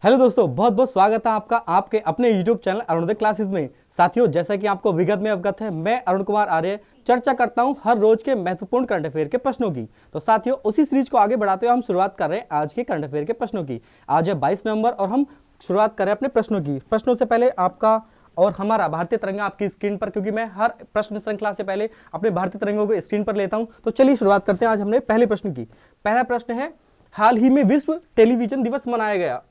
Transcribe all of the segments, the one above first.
Hello दोस्तों, बहुत बहुत स्वागत है आपका आपके अपने YouTube चैनल अरुणोदय क्लासेस में। साथियों, जैसा कि आपको विगत में अवगत है, मैं अरुण कुमार आर्य चर्चा करता हूं हर रोज के महत्वपूर्ण करंट अफेयर के प्रश्नों की। तो साथियों, उसी सीरीज को आगे बढ़ाते हुए हम शुरुआत कर रहे हैं आज के करंट अफेयर के प्रश्नों की। आज है 22 नवंबर और हम शुरुआत कर रहे हैं अपने प्रश्नों की। प्रश्नों से पहले आपका और हमारा भारतीय तिरंगा आपकी स्क्रीन पर, क्योंकि मैं हर प्रश्न श्रृंखला से पहले अपने भारतीय तिरंगों को स्क्रीन पर लेता हूं। तो चलिए शुरुआत करते हैं आज हमने पहले प्रश्न की। पहला प्रश्न है, हाल ही में विश्व टेलीविजन दिवस मनाया गया।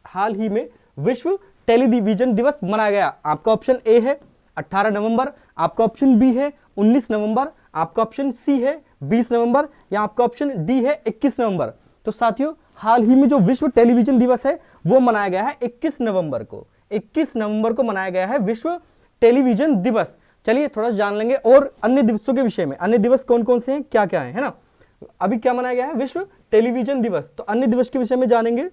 हाल ही में विश्व टेलीविजन दिवस मनाया गया। आपका ऑप्शन ए है 18 नवंबर, आपका ऑप्शन बी है 19 नवंबर, आपका ऑप्शन सी है 20 नवंबर या आपका ऑप्शन डी है 21 नवंबर। तो साथियों, हाल ही में जो विश्व टेलीविजन दिवस है वो मनाया गया है 21 नवंबर को। 21 नवंबर को मनाया गया है विश्व टेलीविजन दिवस। चलिए थोड़ा सा जान लेंगे और अन्य दिवसों के विषय में। अन्य दिवस कौन कौन से हैं, क्या क्या है ना। अभी क्या मनाया गया है, विश्व टेलीविजन दिवस। तो अन्य दिवस के विषय में जानेंगे।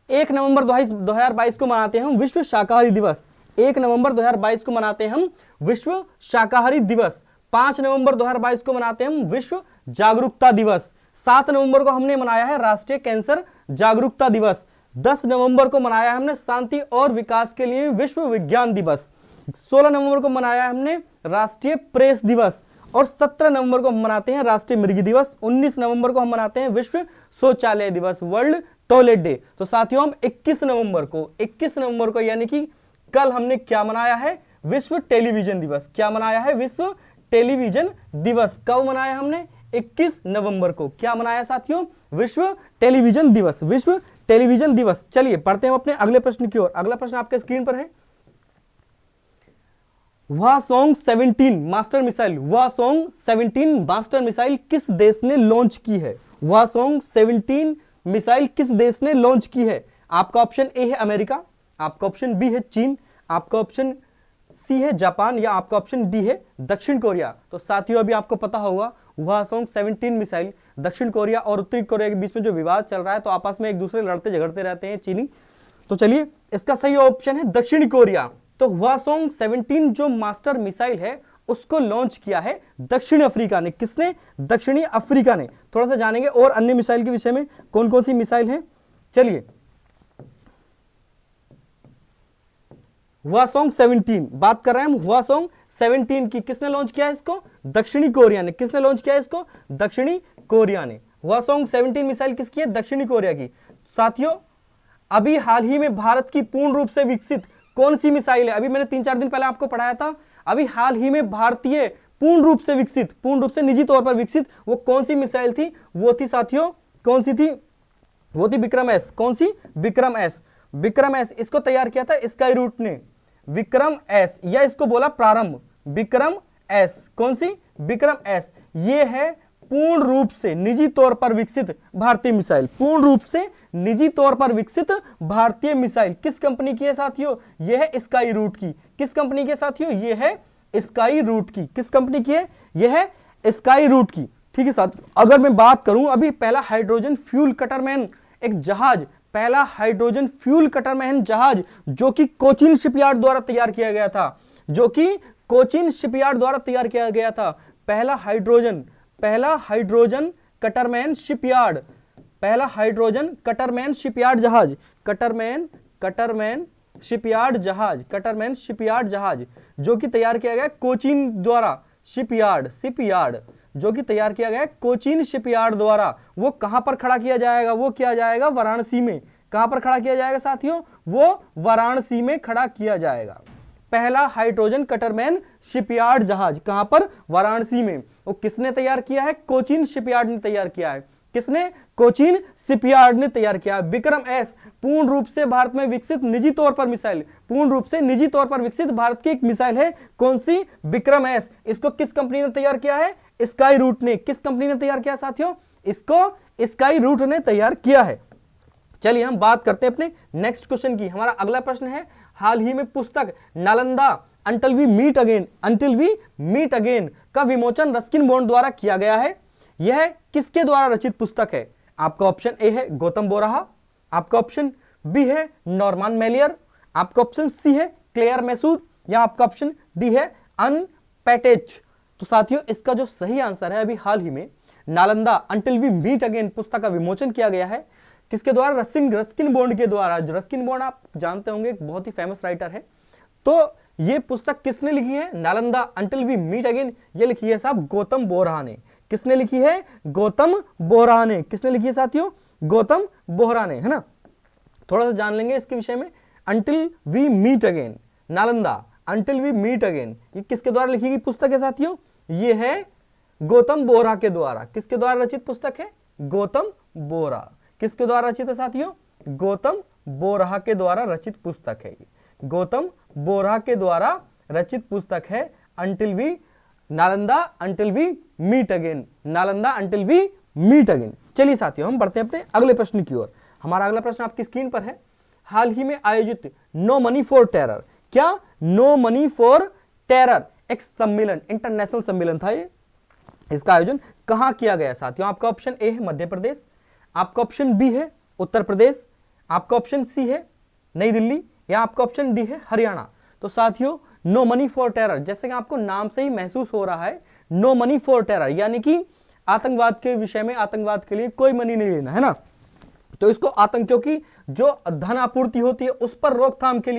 1 नवंबर 2022 को मनाते हैं हम विश्व शाकाहारी दिवस। 1 नवंबर 2022 को मनाते हैं हम विश्व शाकाहारी दिवस। 5 नवंबर 2022 को मनाते हैं हम विश्व जागरूकता दिवस। 7 नवंबर को हमने मनाया है राष्ट्रीय कैंसर जागरूकता दिवस। 10 नवंबर को मनाया हमने शांति और विकास के लिए विश्व विज्ञान दिवस। 16 नवंबर को मनाया हमने राष्ट्रीय प्रेस दिवस और 17 नवंबर को हम मनाते हैं राष्ट्रीय मृग दिवस। 19 नवंबर को हम मनाते हैं विश्व शौचालय दिवस, वर्ल्ड टॉयलेट डे। तो साथियों, हम 21 नवंबर को यानी कि कल हमने क्या मनाया है, विश्व टेलीविजन दिवस। क्या मनाया है, विश्व टेलीविजन दिवस। कब मनाया हमने, 21 नवंबर को। क्या मनाया साथियों, विश्व टेलीविजन दिवस, विश्व टेलीविजन दिवस। चलिए पढ़ते हैं अपने अगले प्रश्न की ओर। अगला प्रश्न आपके स्क्रीन पर है, Hwasong 17 master missile, Hwasong 17 master missile किस देश ने लॉन्च की है। हवासोंग 17 मिसाइल किस देश ने लॉन्च की है। आपका ऑप्शन ए है अमेरिका, आपका ऑप्शन बी है चीन, आपका ऑप्शन सी है जापान या आपका ऑप्शन डी है दक्षिण कोरिया। तो साथियों, अभी आपको पता होगा हवासोंग 17 मिसाइल दक्षिण कोरिया और उत्तरी कोरिया के बीच में जो विवाद चल रहा है, तो आपस में एक दूसरे लड़ते झगड़ते रहते हैं चीनी। तो चलिए, इसका सही ऑप्शन है दक्षिण कोरिया। तो हवासोंग 17 जो मास्टर मिसाइल है उसको लॉन्च किया है दक्षिण अफ्रीका ने। किसने, दक्षिणी अफ्रीका ने। थोड़ा सा जानेंगे और अन्य मिसाइल के विषय में, कौन कौन सी मिसाइल है। चलिए, हवासोंग 17 बात कर रहे हैं हम, हवासोंग 17 की। किसने लॉन्च किया है इसको, दक्षिणी कोरिया ने। किसने लॉन्च किया है इसको, दक्षिणी कोरिया ने। हवासोंग 17 मिसाइल किसकी है, दक्षिणी कोरिया की। साथियों, अभी हाल ही में भारत की पूर्ण रूप से विकसित कौन सी मिसाइल है, अभी मैंने 3-4 दिन पहले आपको पढ़ाया था। अभी हाल ही में भारतीय पूर्ण रूप से विकसित, पूर्ण रूप से निजी तौर पर विकसित, वो कौन सी मिसाइल थी, वो थी साथियों, कौन सी थी, वो थी विक्रम एस। कौन सी, विक्रम एस। विक्रम एस, इसको तैयार किया था स्काई रूट ने। विक्रम एस, या इसको बोला प्रारंभ, विक्रम एस। कौन सी, विक्रम एस। ये है पूर्ण रूप से निजी तौर पर विकसित भारतीय मिसाइल। पूर्ण रूप से निजी तौर पर विकसित भारतीय मिसाइल किस कंपनी की है साथियों, यह है स्काई रूट की। किस कंपनी की है साथियों, यह है स्काई रूट की। किस कंपनी की है, यह है स्काई रूट की। ठीक है साथियों, अगर मैं बात करूं, अभी पहला हाइड्रोजन फ्यूल कटरमैन एक जहाज, पहला हाइड्रोजन फ्यूल कटरमैन जहाज जो कि कोचीन शिपयार्ड द्वारा तैयार किया गया था, जो कि कोचीन शिपयार्ड द्वारा तैयार किया गया था। पहला हाइड्रोजन कटरमैन शिपयार्ड, पहला हाइड्रोजन कटरमैन शिपयार्ड जहाज, कटरमैन शिपयार्ड जहाज जो कि तैयार किया गया कोचीन द्वारा। शिपयार्ड जो कि तैयार किया गया कोचीन शिपयार्ड द्वारा। वो कहां पर खड़ा किया जाएगा, वो किया जाएगा वाराणसी में। कहां पर खड़ा किया जाएगा साथियों, वो वाराणसी में खड़ा किया जाएगा। पहला हाइड्रोजन कटरमैन शिपयार्ड जहाज कहां पर, वाराणसी में। वो किसने तैयार किया है, कोचीन शिपयार्ड ने तैयार किया है। किसने, कोचीन शिपयार्ड ने तैयार किया है। विक्रम एस पूर्ण रूप से भारत में विकसित निजी तौर पर मिसाइल, पूर्ण रूप से निजी तौर पर विकसित भारत की एक मिसाइल है। कौन सी, विक्रम एस। इसको किस कंपनी ने तैयार किया है, स्काई रूट ने। किस कंपनी ने तैयार किया साथियों, इसको स्काई रूट ने तैयार किया है। चलिए हम बात करते हैं अपने नेक्स्ट क्वेश्चन की। हमारा अगला प्रश्न है, हाल ही में पुस्तक Nalanda until we meet again का विमोचन रस्किन बॉन्ड द्वारा किया गया है। यह किसके द्वारा रचित पुस्तक है। आपका ऑप्शन ए है गौतम बोराहा, आपका ऑप्शन बी है नॉर्मन मेलियर, आपका ऑप्शन सी है क्लेयर मैसूद या आपका ऑप्शन डी है अन पैटेज। तो साथियों, इसका जो सही आंसर है, अभी हाल ही में Nalanda until we meet again पुस्तक का विमोचन किया गया है। किसके द्वारा? रस्किन बॉन्ड के द्वारा। रस्किन बॉन्ड आप जानते होंगे, एक बहुत ही फेमस राइटर है। तो ये पुस्तक किसने लिखी है? Nalanda until we meet again, ये लिखी है साहब गौतम बोहरा ने। किसने लिखी है? गौतम बोहरा ने। किसने लिखी है साथियों? गौतम बोहरा ने, है ना। थोड़ा सा जान लेंगे इसके विषय में। Until we meet again, Nalanda until we meet again, ये किसके द्वारा लिखी गई पुस्तक है साथियों? ये है गौतम बोहरा के द्वारा। किसके द्वारा रचित पुस्तक है? गौतम बोहरा। किसके द्वारा रचित है साथियों? गौतम बोहरा के द्वारा रचित पुस्तक है। गौतम बोहरा के द्वारा रचित पुस्तक है until we, Nalanda until we meet again, Nalanda until we meet again. चलिए साथियों, हम बढ़ते हैं अपने अगले प्रश्न की ओर। हमारा अगला प्रश्न आपकी स्क्रीन पर है। हाल ही में आयोजित नो मनी फॉर टेरर, क्या? नो मनी फॉर टेरर एक सम्मेलन, इंटरनेशनल सम्मेलन था ये। इसका आयोजन कहां किया गया साथियों? आपका ऑप्शन ए है मध्य प्रदेश, आपका ऑप्शन बी है उत्तर प्रदेश, आपका ऑप्शन सी है नई दिल्ली, या आपका ऑप्शन डी है हरियाणा। तो साथियों, नो मनी फॉर टेरर, जैसे कि आपको नाम से ही महसूस हो रहा है, नो मनी फॉर टेरर यानी कि आतंकवाद के विषय में, आतंकवाद के लिए कोई मनी नहीं लेना, है ना। तो इसको आतंकियों की जो धन आपूर्ति होती है उस पर रोकथाम के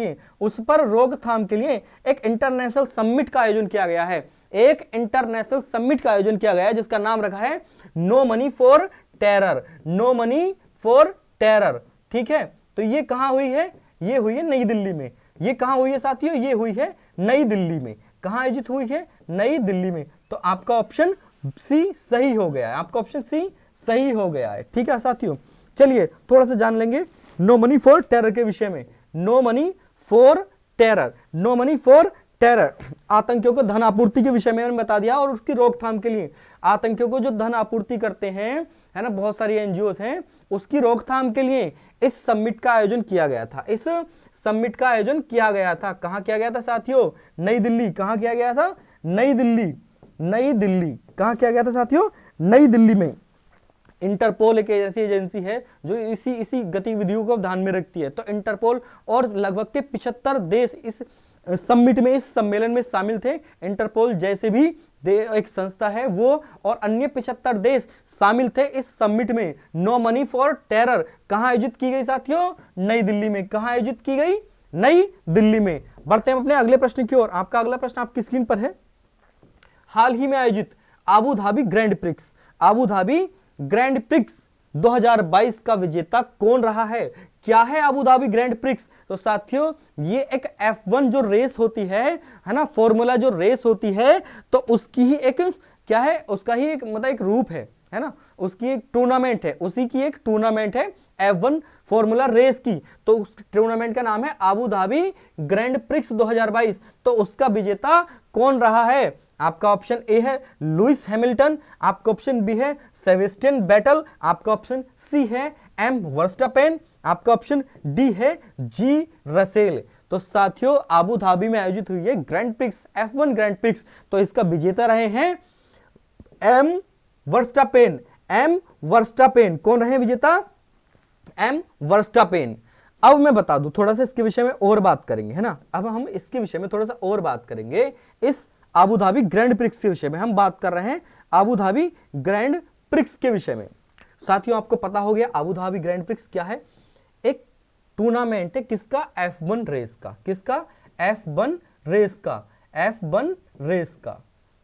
लिए, एक इंटरनेशनल समिट का आयोजन किया गया है। एक इंटरनेशनल समिट का आयोजन किया गया है जिसका नाम रखा है no money for terror, no money for terror. ठीक है, तो ये कहां हुई है? ये हुई है नई दिल्ली में। ये कहां हुई है साथियों? ये हुई है नई दिल्ली में। कहां आयोजित हुई है? नई दिल्ली में। तो आपका ऑप्शन सी सही हो गया है, आपका ऑप्शन सी सही हो गया है। ठीक है साथियों, चलिए थोड़ा सा जान लेंगे नो मनी फॉर टेरर के विषय में। No money for terror, no money for terror, आतंकियों को धन आपूर्ति के विषय में मैंने बता दिया, और उसकी रोकथाम के लिए आतंकियों को जो धन आपूर्ति करते हैं, है ना, बहुत सारी एनजीओ हैं, उसकी रोकथाम के लिए इस समिट का आयोजन किया गया था। इस समिट का आयोजन किया गया था। कहां किया गया था साथियों? नई दिल्ली। कहां किया गया था? नई दिल्ली। नई दिल्ली कहां किया गया था साथियों? नई दिल्ली में। इंटरपोल एक ऐसी एजेंसी है जो इसी गतिविधियों को ध्यान में रखती है। तो इंटरपोल और लगभग के 75 देश इस समिट में, इस सम्मेलन में शामिल थे। इंटरपोल जैसे भी एक संस्था है वो और अन्य 75 देश शामिल थे इस समिट में। नो मनी फॉर टेरर कहां आयोजित की गई साथियों? नई दिल्ली में। कहां आयोजित की गई? नई दिल्ली में। बढ़ते हैं अपने अगले प्रश्न की ओर। आपका अगला प्रश्न आपकी स्क्रीन पर है। हाल ही में आयोजित Abu Dhabi grand Abu Dhabi grand prix 2022 का विजेता कौन रहा है? क्या है आबू धाबी ग्रैंड प्रिक्स? तो साथियों, ये एक F1 जो रेस होती है ना, फॉर्मूला जो रेस होती है, तो उसकी ही एक क्या है, उसका ही एक मतलब एक रूप है ना, उसकी एक टूर्नामेंट है, उसी की एक टूर्नामेंट है F1 फॉर्मूला रेस की। तो उस टूर्नामेंट का नाम है आबू धाबी ग्रैंड प्रिक्स 2022। तो उसका विजेता कौन रहा है? आपका ऑप्शन ए है लुइस हैमिल्टन, आपका ऑप्शन बी है सेबेस्टियन वेटेल, आपका ऑप्शन सी है एम वर्स्टापेन, आपका ऑप्शन डी है जी रसेल। तो साथियों, आबू धाबी में आयोजित हुई है grand prix, F1 grand prix इसका विजेता रहे हैं एम वर्स्टापेन। एम वर्स्टापेन कौन रहे विजेता? M Verstappen. अब मैं बता दूं, थोड़ा सा इसके विषय में और बात करेंगे, है ना। अब हम इसके विषय में थोड़ा सा और बात करेंगे। इस आबू धाबी ग्रैंड प्रिक्स के विषय में हम बात कर रहे हैं, आबू धाबी ग्रैंड प्रिक्स के विषय में। साथियों, आपको पता हो गया आबू धाबी ग्रैंड प्रिक्स क्या है? एक टूर्नामेंट है किसका? F1 रेस का। किसका? F1 रेस का। F1 रेस का।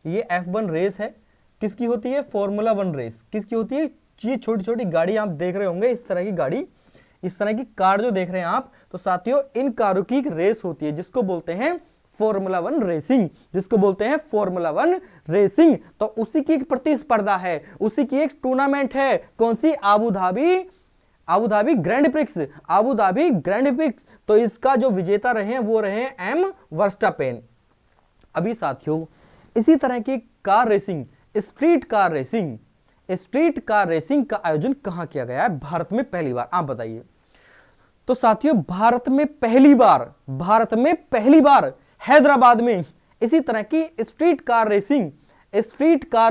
ये F1 रेस है, किसकी होती है? Formula 1 race. किसकी होती है? ये छोटी छोटी गाड़ी आप देख रहे होंगे, इस तरह की गाड़ी, इस तरह की कार जो देख रहे हैं आप, तो साथियों इन कारों की एक रेस होती है जिसको बोलते हैं फॉर्मूला 1 रेसिंग, जिसको बोलते हैं फॉर्मूला 1 रेसिंग। तो उसी की एक प्रतिस्पर्धा है, उसी की एक टूर्नामेंट है। कौन सी? Abu Dhabi grand Abu Dhabi grand prix इसका जो विजेता रहे हैं वो रहे एम वर्स्टापेन। अभी साथियों, इसी तरह की car racing, street car racing का आयोजन कहां किया गया है भारत में पहली बार? आप बताइए। तो साथियों, भारत में पहली बार हैदराबाद में इसी तरह की स्ट्रीट कार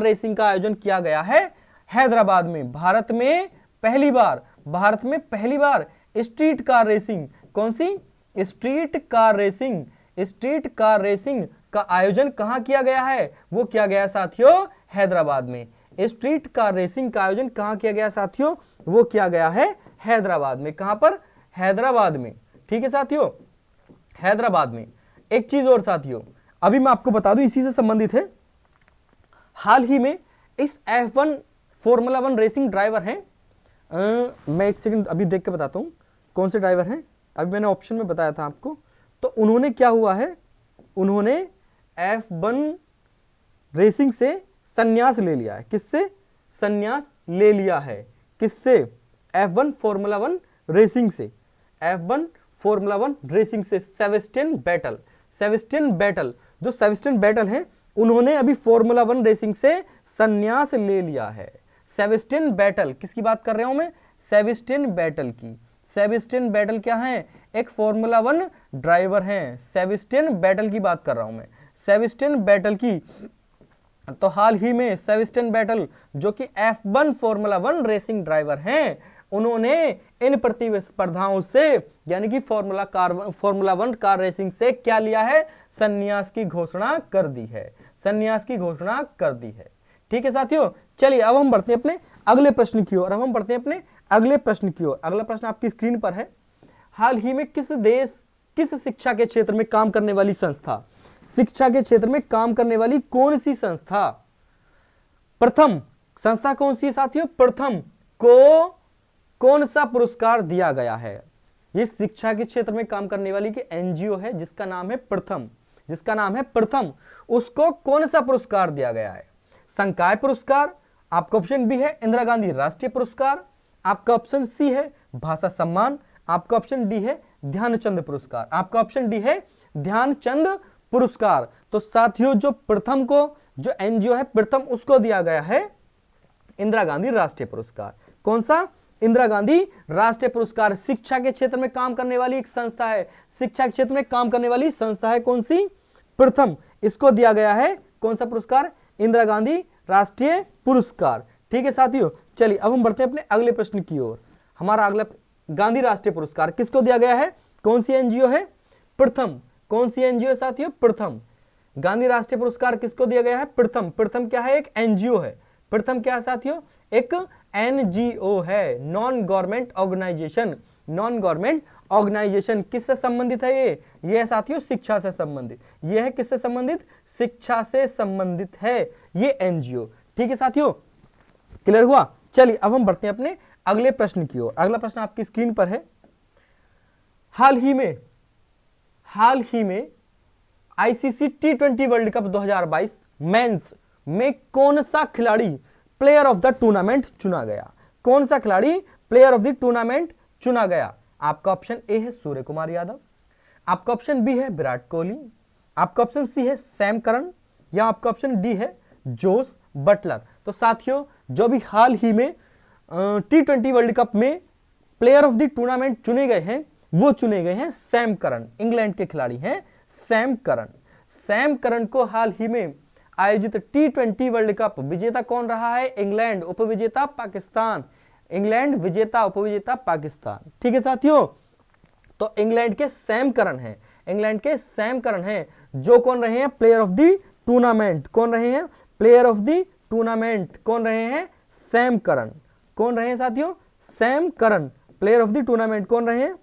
रेसिंग का आयोजन किया गया है हैदराबाद में। भारत में पहली बार स्ट्रीट कार रेसिंग। कौन सी? स्ट्रीट कार रेसिंग का आयोजन कहां किया गया है? वो किया गया साथियों हैदराबाद में। स्ट्रीट कार रेसिंग का आयोजन कहां किया गया साथियों? वो किया गया है हैदराबाद में। कहां पर? हैदराबाद में। ठीक है साथियों, हैदराबाद में। एक चीज और साथियों, अभी मैं आपको बता दूं, इसी से संबंधित है। हाल ही में इस F1 फॉर्मूला 1 रेसिंग ड्राइवर हैं, मैं एक सेकंड अभी देख के बताता हूं कौन से ड्राइवर हैं। अभी मैंने ऑप्शन में बताया था आपको। तो उन्होंने क्या हुआ है, उन्होंने F1 रेसिंग से संन्यास ले लिया है। किससे संन्यास ले लिया है? किससे? F1 फॉर्मूला 1 रेसिंग से। F1 फॉर्मूला 1 रेसिंग से सेबेस्टियन वेटल। सेबेस्टियन वेटल, जो सेबेस्टियन वेटल हैं, उन्होंने अभी फॉर्मूला 1 रेसिंग से संन्यास ले लिया है। सेबेस्टियन वेटल, किसकी बात कर रहा हूं मैं? सेबेस्टियन वेटल की। सेबेस्टियन वेटल क्या है? एक फॉर्मूला 1 ड्राइवर हैं। सेबेस्टियन वेटल की बात कर रहा हूं मैं, सेबेस्टियन वेटल की। तो हाल ही में सेबेस्टियन वेटल, जो कि F1 फॉर्मूला 1 रेसिंग ड्राइवर हैं, उन्होंने इन प्रतिस्पर्धाओं से, यानी कि फॉर्मूला 1 कार रेसिंग से क्या लिया है? संन्यास की घोषणा कर दी है। संन्यास की घोषणा कर दी है। ठीक है साथियों, चलिए अब हम बढ़ते हैं अपने अगले प्रश्न की ओर। अब हम बढ़ते हैं अपने अगले प्रश्न की ओर। अगला प्रश्न आपकी स्क्रीन पर है। हाल ही में किस देश, किस शिक्षा के क्षेत्र में काम करने वाली संस्था, शिक्षा के क्षेत्र में काम करने वाली कौन सी संस्था, प्रथम संस्था कौन सी साथियों? प्रथम को कौन सा पुरस्कार दिया गया है? ये शिक्षा के क्षेत्र में काम करने वाली की एनजीओ है, जिसका नाम है प्रथम, जिसका नाम है प्रथम। उसको कौन सा पुरस्कार दिया गया है? संकाय पुरस्कार, आपका ऑप्शन बी है इंदिरा गांधी राष्ट्रीय पुरस्कार, आपका ऑप्शन सी है भाषा सम्मान, आपका ऑप्शन डी है ध्यानचंद पुरस्कार, आपका ऑप्शन डी है ध्यानचंद पुरस्कार। तो साथियों, जो प्रथम को, जो एनजीओ है प्रथम, उसको दिया गया है इंदिरा गांधी राष्ट्रीय पुरस्कार। कौन सा? इंदिरा गांधी राष्ट्रीय पुरस्कार। शिक्षा के क्षेत्र में काम करने वाली एक संस्था है, शिक्षा के क्षेत्र में काम करने वाली संस्था है कौन सी? प्रथम। इसको दिया गया है कौन सा पुरस्कार? इंदिरा गांधी राष्ट्रीय पुरस्कार। ठीक है साथियों, चलिए अब हम बढ़ते हैं अपने अगले प्रश्न की ओर। हमारा अगला, गांधी राष्ट्रीय पुरस्कार किसको दिया गया है? कौन सी एनजीओ है? प्रथम। कौन सी एनजीओ साथियों? प्रथम। गांधी राष्ट्रीय पुरस्कार किसको दिया गया है? प्रथम। प्रथम क्या है? एक एनजीओ है। प्रथम क्या है साथियों? एक एनजीओ है, non government organisation. Non government organisation किससे संबंधित है? ये है साथियों शिक्षा से संबंधित। ये है किससे संबंधित? शिक्षा से संबंधित है ये एनजीओ। ठीक है साथियों, क्लियर हुआ? चलिए अब हम बढ़ते हैं अपने अगले प्रश्न की ओर। अगला प्रश्न आपकी स्क्रीन पर है। हाल ही में ICC T20 world cup 2022 mains में कौन सा खिलाड़ी प्लेयर ऑफ द टूर्नामेंट चुना गया? कौन सा खिलाड़ी प्लेयर ऑफ द टूर्नामेंट चुना गया? आपका ऑप्शन ए है सूर्य कुमार यादव, आपका ऑप्शन बी है विराट कोहली, आपका ऑप्शन सी है सैम करन, या आपका ऑप्शन डी है जोस बटलर। तो साथियों, जो भी हाल ही में T20 वर्ल्ड कप में प्लेयर ऑफ द टूर्नामेंट चुने गए हैं, वो चुने गए हैं सैम करन। इंग्लैंड के खिलाड़ी हैं सैम करन। सैम करन को हाल ही में आयोजित T20 वर्ल्ड कप विजेता कौन रहा है? इंग्लैंड। उपविजेता पाकिस्तान। इंग्लैंड विजेता, उपविजेता पाकिस्तान। ठीक है साथियों, तो इंग्लैंड के सैम करन हैं, इंग्लैंड के सैम करन हैं, जो कौन रहे हैं? Player of the tournament. कौन रहे हैं? प्लेयर ऑफ द टूर्नामेंट कौन रहे हैं? Sam Curran. कौन रहे हैं साथियों? Sam Curran. Player of the tournament कौन रहे हैं?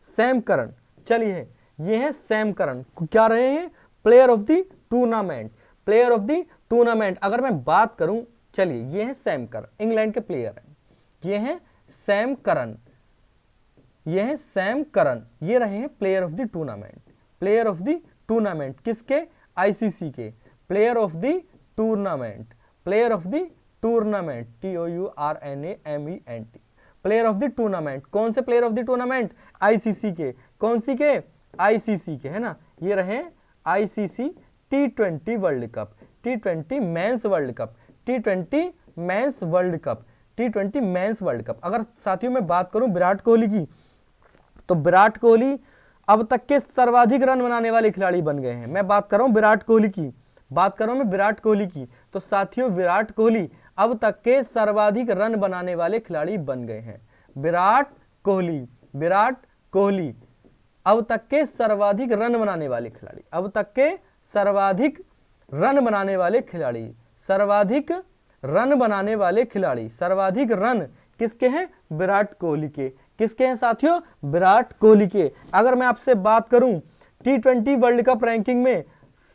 Sam Curran. चलिए, ये है सैम करन, क्या रहे हैं? Player of the tournament. Player of the tournament अगर मैं बात करूं, चलिए ये है सैम करन, इंग्लैंड के प्लेयर हैं। ये हैं सैम करन, ये है सैम करन, ये रहे हैं player of the tournament. Player of the tournament किसके? आईसीसी के। Player of the tournament, player of the tournament, TOURNAMENT। Player of the tournament, कौन से player of the tournament? ICC के। कौन सी के? आईसीसी के, है ना। ये रहे ICC T20 world cup, T20 mains world cup, T20 mains world cup, T20 mains world cup. अगर साथियों मैं बात करूं विराट कोहली की, तो विराट कोहली अब तक के सर्वाधिक रन बनाने वाले खिलाड़ी बन गए हैं। मैं बात कर रहा हूं विराट कोहली की, बात कर रहा हूं मैं विराट कोहली की। तो साथियों, विराट कोहली अब तक के सर्वाधिक रन बनाने वाले खिलाड़ी बन गए हैं। विराट कोहली, विराट कोहली अब तक के सर्वाधिक रन बनाने वाले खिलाड़ी, अब तक के सर्वाधिक रन बनाने वाले खिलाड़ी, सर्वाधिक रन बनाने वाले खिलाड़ी, सर्वाधिक रन किसके हैं? विराट कोहली के। किसके हैं साथियों? विराट कोहली के। अगर मैं आपसे बात करूं T20 वर्ल्ड कप रैंकिंग में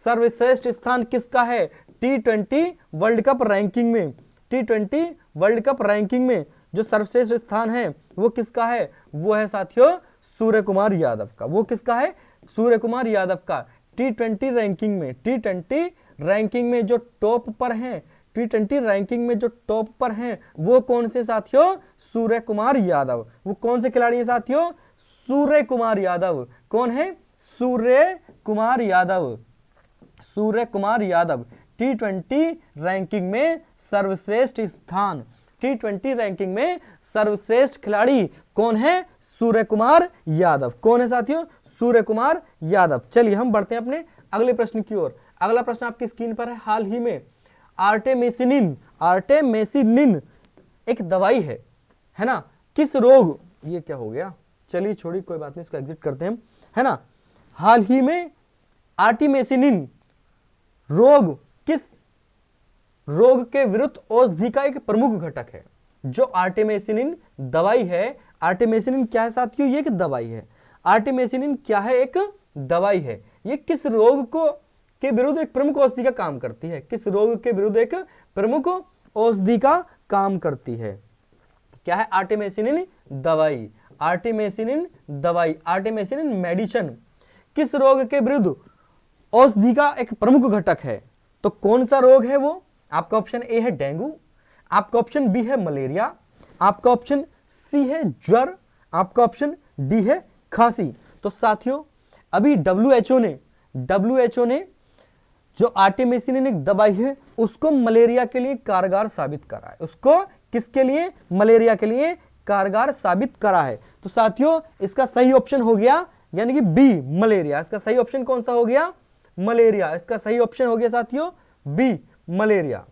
सर्वश्रेष्ठ स्थान किसका है? T20 वर्ल्ड कप रैंकिंग में, T20 वर्ल्ड कप रैंकिंग में जो सर्वश्रेष्ठ स्थान है वो किसका है? वो है साथियों सूर्य कुमार यादव का। वो किसका है? सूर्य कुमार यादव का। T20 रैंकिंग में, T20 रैंकिंग में जो टॉप पर हैं, T20 रैंकिंग में जो टॉप पर हैं वो कौन से साथियों? सूर्य कुमार यादव। वो कौन से खिलाड़ी हैं साथियों? सूर्य कुमार यादव। कौन है? सूर्य कुमार यादव। सूर्य कुमार यादव T20 रैंकिंग में सर्वश्रेष्ठ स्थान, T20 रैंकिंग में सर्वश्रेष्ठ खिलाड़ी कौन है? सूर्य कुमार यादव। कौन है साथियों? सूर्य कुमार यादव। चलिए हम बढ़ते हैं अपने अगले प्रश्न की ओर। अगला प्रश्न आपकी स्क्रीन पर है। हाल ही में आर्टेमिसिनिन, आर्टेमिसिनिन एक दवाई है ना, किस रोग, ये क्या हो गया, चलिए छोड़िए कोई बात नहीं, इसको एग्जिट करते हैं, है ना। हाल ही में आर्टेमिसिनिन रोग किस रोग के विरुद्ध औषधि का एक प्रमुख घटक है? जो आर्टेमिसिनिन दवाई है, आर्टेमिसिनिन क्या है साथियों? ये एक दवाई है। आर्टेमिसिनिन क्या है? एक दवाई है। ये किस रोग को के विरुद्ध एक प्रमुख औषधि का काम करती है? किस रोग के विरुद्ध एक प्रमुख औषधि का काम करती है? क्या है? आर्टेमिसिनिन दवाई। आर्टेमिसिनिन दवाई, आर्टेमिसिनिन मेडिसिन किस रोग के विरुद्ध औषधि का एक प्रमुख घटक है? तो कौन सा रोग है वो? आपका ऑप्शन ए है डेंगू, आपका ऑप्शन बी है मलेरिया, आपका ऑप्शन सी है ज्वर, आपका ऑप्शन डी है खांसी। तो साथियों अभी WHO ने जो आर्टेमिसिनिन एक दवाई है उसको मलेरिया के लिए कारगर साबित करा है। उसको किसके लिए? मलेरिया के लिए कारगर साबित करा है। तो साथियों इसका सही ऑप्शन हो गया यानी कि बी, मलेरिया। इसका सही ऑप्शन कौन सा हो गया? मलेरिया। इसका सही ऑप्शन हो गया साथियों बी, मलेरिया।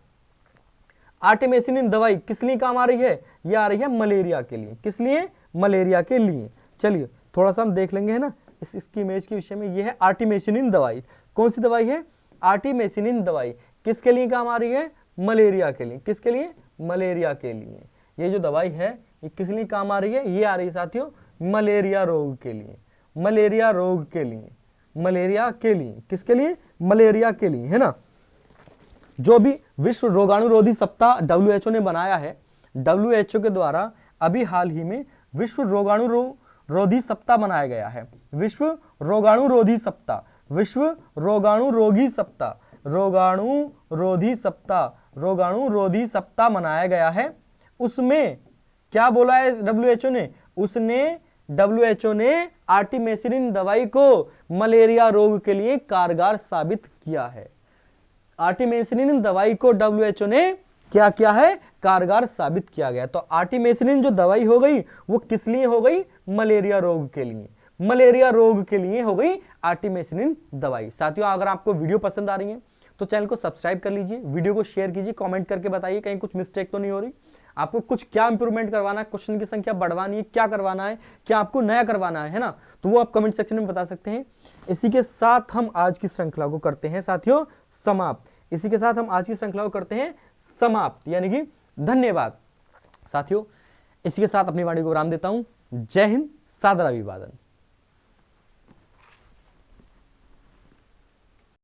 आर्टेमिसिनिन दवाई किस लिए काम आ रही है? ये आ रही है मलेरिया के लिए। किस लिए? मलेरिया के लिए। चलिए थोड़ा सा हम देख लेंगे, है ना, इसकी इमेज के विषय में। ये है आर्टेमिसिनिन दवाई। कौन सी दवाई है? आर्टेमिसिनिन दवाई। किसके लिए काम आ रही है? मलेरिया के लिए। किसके लिए? मलेरिया के लिए। ये जो दवाई है ये किस लिए काम आ रही है? ये आ रही है साथियों मलेरिया रोग के लिए। मलेरिया रोग के लिए, मलेरिया के लिए। किसके लिए? मलेरिया के लिए, है ना। जो भी विश्व रोगाणुरोधी सप्ताह WHO ने बनाया है, WHO के द्वारा अभी हाल ही में विश्व रोगाणुरोधी सप्ताह मनाया गया है। विश्व रोगाणुरोधी सप्ताह, विश्व रोगाणुरोगी सप्ताह, रोगाणुरोधी सप्ताह, रोगाणुरोधी सप्ताह मनाया गया है। उसमें क्या बोला है WHO ने? WHO ने आर्टेमिसिनिन दवाई को मलेरिया रोग के लिए कारगर साबित किया है। आर्टेमिसिनिन दवाई को WHO ने क्या किया है? कारगर साबित किया गया। तो आर्टेमिसिनिन जो दवाई हो गई वो किस लिए हो गई? मलेरिया रोग के लिए। मलेरिया रोग के लिए हो गई आर्टेमिसिनिन दवाई। साथियों अगर आपको वीडियो पसंद आ रही है तो चैनल को सब्सक्राइब कर लीजिए, वीडियो को शेयर कीजिए, कमेंट करके बताइए कहीं कुछ मिस्टेक तो नहीं हो रही। आपको कुछ क्या इंप्रूवमेंट करवाना है, क्वेश्चन की संख्या बढ़वानी है, क्या करवाना है, क्या आपको नया करवाना है ना, तो वो आप कमेंट सेक्शन में बता सकते हैं। इसी के साथ हम आज की श्रृंखला को करते हैं साथियों समाप्त। इसी के साथ हम आज की श्रृंखला को करते हैं समाप्त, यानी कि धन्यवाद। साथियों इसी के साथ अपनी वाणी को विराम देता हूं। जय हिंद, सादर अभिवादन।